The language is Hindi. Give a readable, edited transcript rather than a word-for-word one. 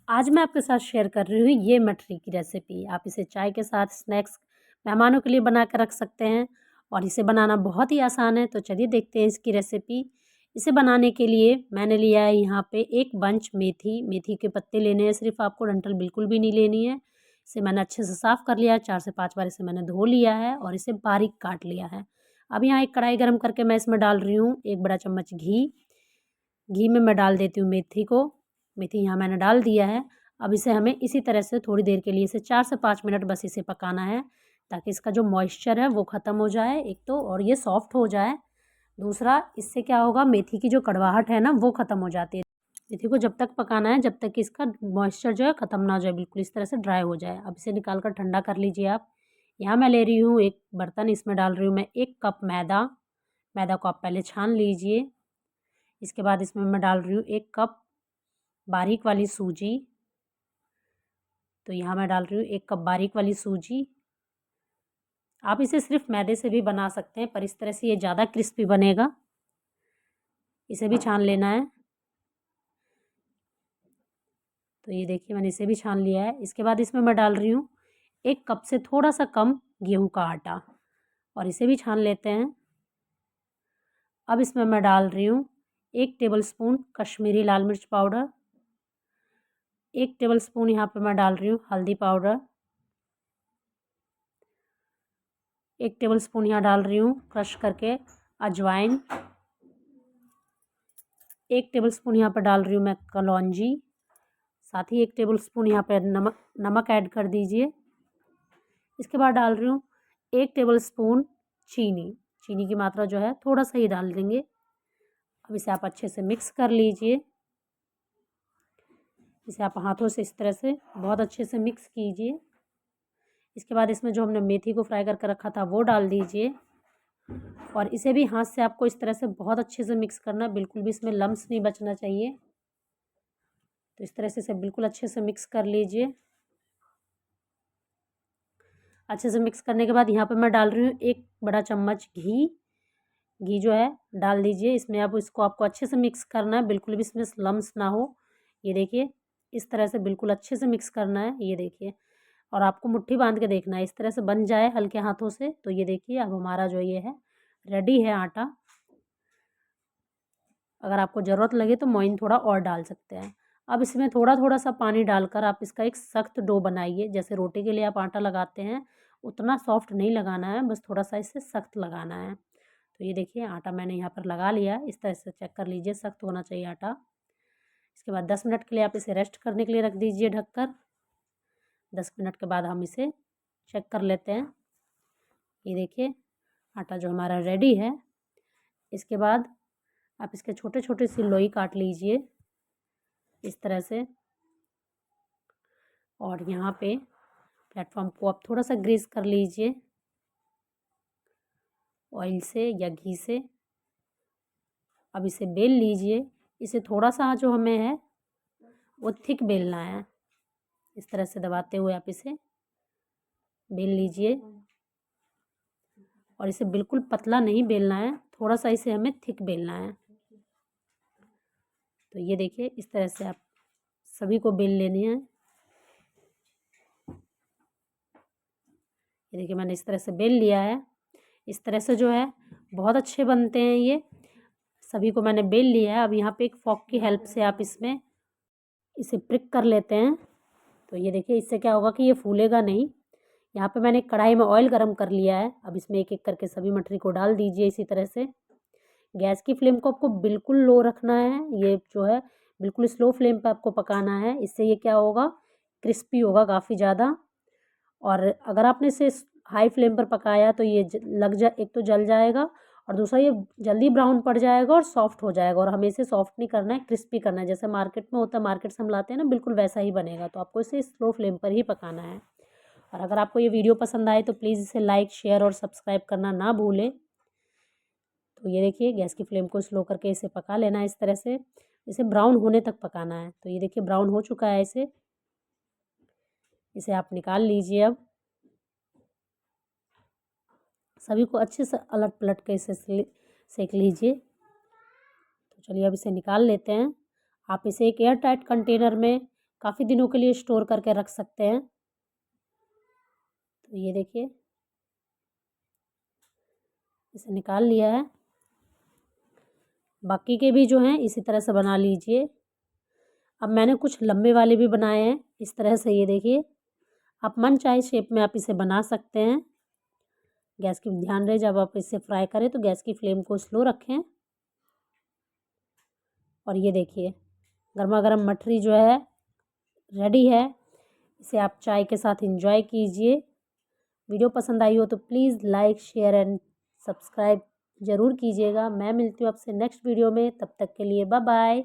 आज मैं आपके साथ शेयर कर रही हूँ ये मठरी की रेसिपी। आप इसे चाय के साथ स्नैक्स मेहमानों के लिए बना कर रख सकते हैं और इसे बनाना बहुत ही आसान है। तो चलिए देखते हैं इसकी रेसिपी। इसे बनाने के लिए मैंने लिया है यहाँ पे एक बंच मेथी। मेथी के पत्ते लेने हैं, सिर्फ आपको डंठल बिल्कुल भी नहीं लेनी है। इसे मैंने अच्छे से साफ़ कर लिया है, 4 से 5 बार इसे मैंने धो लिया है और इसे बारीक काट लिया है। अब यहाँ एक कढ़ाई गर्म करके मैं इसमें डाल रही हूँ 1 बड़ा चम्मच घी। घी में मैं डाल देती हूँ मेथी को। मेथी यहाँ मैंने डाल दिया है। अब इसे हमें इसी तरह से थोड़ी देर के लिए इसे 4 से 5 मिनट बस इसे पकाना है, ताकि इसका जो मॉइस्चर है वो ख़त्म हो जाए एक तो, और ये सॉफ्ट हो जाए। दूसरा, इससे क्या होगा, मेथी की जो कड़वाहट है ना वो ख़त्म हो जाती है। मेथी को जब तक पकाना है जब तक कि इसका मॉइस्चर जो है ख़त्म ना हो जाए, बिल्कुल इस तरह से ड्राई हो जाए। अब इसे निकाल कर ठंडा कर लीजिए आप। यहाँ मैं ले रही हूँ एक बर्तन, इसमें डाल रही हूँ मैं 1 कप मैदा। मैदा को आप पहले छान लीजिए। इसके बाद इसमें मैं डाल रही हूँ 1 कप बारीक वाली सूजी। तो यहाँ मैं डाल रही हूँ 1 कप बारीक वाली सूजी। आप इसे सिर्फ मैदे से भी बना सकते हैं, पर इस तरह से ये ज़्यादा क्रिस्पी बनेगा। इसे भी छान लेना है। तो ये देखिए मैंने इसे भी छान लिया है। इसके बाद इसमें मैं डाल रही हूँ 1 कप से थोड़ा सा कम गेहूं का आटा, और इसे भी छान लेते हैं। अब इसमें मैं डाल रही हूँ 1 टेबलस्पून कश्मीरी लाल मिर्च पाउडर। 1 टेबलस्पून यहाँ पे मैं डाल रही हूँ हल्दी पाउडर। 1 टेबलस्पून यहाँ डाल रही हूँ क्रश करके अजवाइन। 1 टेबलस्पून यहाँ पर डाल रही हूँ मैं कलौंजी। साथ ही 1 टेबलस्पून यहाँ पर नमक ऐड कर दीजिए। इसके बाद डाल रही हूँ 1 टेबलस्पून चीनी। चीनी की मात्रा जो है थोड़ा सा ही डाल देंगे। अब इसे आप अच्छे से मिक्स कर लीजिए। इसे आप हाथों से इस तरह से बहुत अच्छे से मिक्स कीजिए। इसके बाद इसमें जो हमने मेथी को फ्राई करके रखा था वो डाल दीजिए, और इसे भी हाथ से आपको इस तरह से बहुत अच्छे से मिक्स करना है, बिल्कुल भी इसमें लम्स नहीं बचना चाहिए। तो इस तरह से इसे बिल्कुल अच्छे से मिक्स कर लीजिए। अच्छे से मिक्स करने के बाद यहाँ पे मैं डाल रही हूँ 1 बड़ा चम्मच घी। घी जो है डाल दीजिए इसमें। अब इसको आपको अच्छे से मिक्स करना है, बिल्कुल भी इसमें लम्स ना हो। ये देखिए इस तरह से बिल्कुल अच्छे से मिक्स करना है। ये देखिए, और आपको मुट्ठी बांध के देखना है, इस तरह से बन जाए हल्के हाथों से। तो ये देखिए अब हमारा जो ये है रेडी है आटा। अगर आपको ज़रूरत लगे तो मोइन थोड़ा और डाल सकते हैं। अब इसमें थोड़ा थोड़ा सा पानी डालकर आप इसका एक सख्त डो बनाइए। जैसे रोटी के लिए आप आटा लगाते हैं उतना सॉफ्ट नहीं लगाना है, बस थोड़ा सा इसे सख्त लगाना है। तो ये देखिए आटा मैंने यहाँ पर लगा लिया। इस तरह से चेक कर लीजिए, सख्त होना चाहिए आटा। इसके बाद 10 मिनट के लिए आप इसे रेस्ट करने के लिए रख दीजिए ढककर। 10 मिनट के बाद हम इसे चेक कर लेते हैं। ये देखिए आटा जो हमारा रेडी है। इसके बाद आप इसके छोटे छोटे सी लोई काट लीजिए इस तरह से, और यहाँ पे प्लेटफॉर्म को आप थोड़ा सा ग्रीस कर लीजिए ऑयल से या घी से। अब इसे बेल लीजिए। इसे थोड़ा सा जो हमें है वो थिक बेलना है। इस तरह से दबाते हुए आप इसे बेल लीजिए, और इसे बिल्कुल पतला नहीं बेलना है, थोड़ा सा इसे हमें थिक बेलना है। तो ये देखिए इस तरह से आप सभी को बेल लेनी है। ये देखिए मैंने इस तरह से बेल लिया है। इस तरह से जो है बहुत अच्छे बनते हैं ये। सभी को मैंने बेल लिया है। अब यहाँ पे एक फॉक की हेल्प से आप इसमें इसे प्रिक कर लेते हैं। तो ये देखिए इससे क्या होगा कि ये फूलेगा नहीं। यहाँ पे मैंने कढ़ाई में ऑयल गरम कर लिया है। अब इसमें एक एक करके सभी मठरी को डाल दीजिए इसी तरह से। गैस की फ्लेम को आपको बिल्कुल लो रखना है। ये जो है बिल्कुल स्लो फ्लेम पे आपको पकाना है। इससे ये क्या होगा, क्रिस्पी होगा काफ़ी ज़्यादा। और अगर आपने इसे हाई फ्लेम पर पकाया तो ये एक तो जल जाएगा, और दूसरा ये जल्दी ब्राउन पड़ जाएगा और सॉफ्ट हो जाएगा। और हमें इसे सॉफ्ट नहीं करना है, क्रिस्पी करना है। जैसे मार्केट में होता है, मार्केट से हम लाते हैं ना, बिल्कुल वैसा ही बनेगा। तो आपको इसे स्लो फ्लेम पर ही पकाना है। और अगर आपको ये वीडियो पसंद आए तो प्लीज़ इसे लाइक, शेयर और सब्सक्राइब करना ना भूलें। तो ये देखिए गैस की फ्लेम को स्लो करके इसे पका लेना है इस तरह से। इसे ब्राउन होने तक पकाना है। तो ये देखिए ब्राउन हो चुका है इसे आप निकाल लीजिए। अब सभी को अच्छे से अलट पलट के इसे सेक लीजिए। तो चलिए अब इसे निकाल लेते हैं। आप इसे एक एयर टाइट कंटेनर में काफ़ी दिनों के लिए स्टोर करके रख सकते हैं। तो ये देखिए, इसे निकाल लिया है। बाकी के भी जो हैं इसी तरह से बना लीजिए। अब मैंने कुछ लंबे वाले भी बनाए हैं इस तरह से, ये देखिए। आप मनचाहे शेप में आप इसे बना सकते हैं। गैस की ध्यान रहे, जब आप इसे फ्राई करें तो गैस की फ्लेम को स्लो रखें। और ये देखिए, गर्मा गर्म मठरी जो है रेडी है। इसे आप चाय के साथ एंजॉय कीजिए। वीडियो पसंद आई हो तो please like share and subscribe ज़रूर कीजिएगा। मैं मिलती हूँ आपसे नेक्स्ट वीडियो में, तब तक के लिए बाय बाय।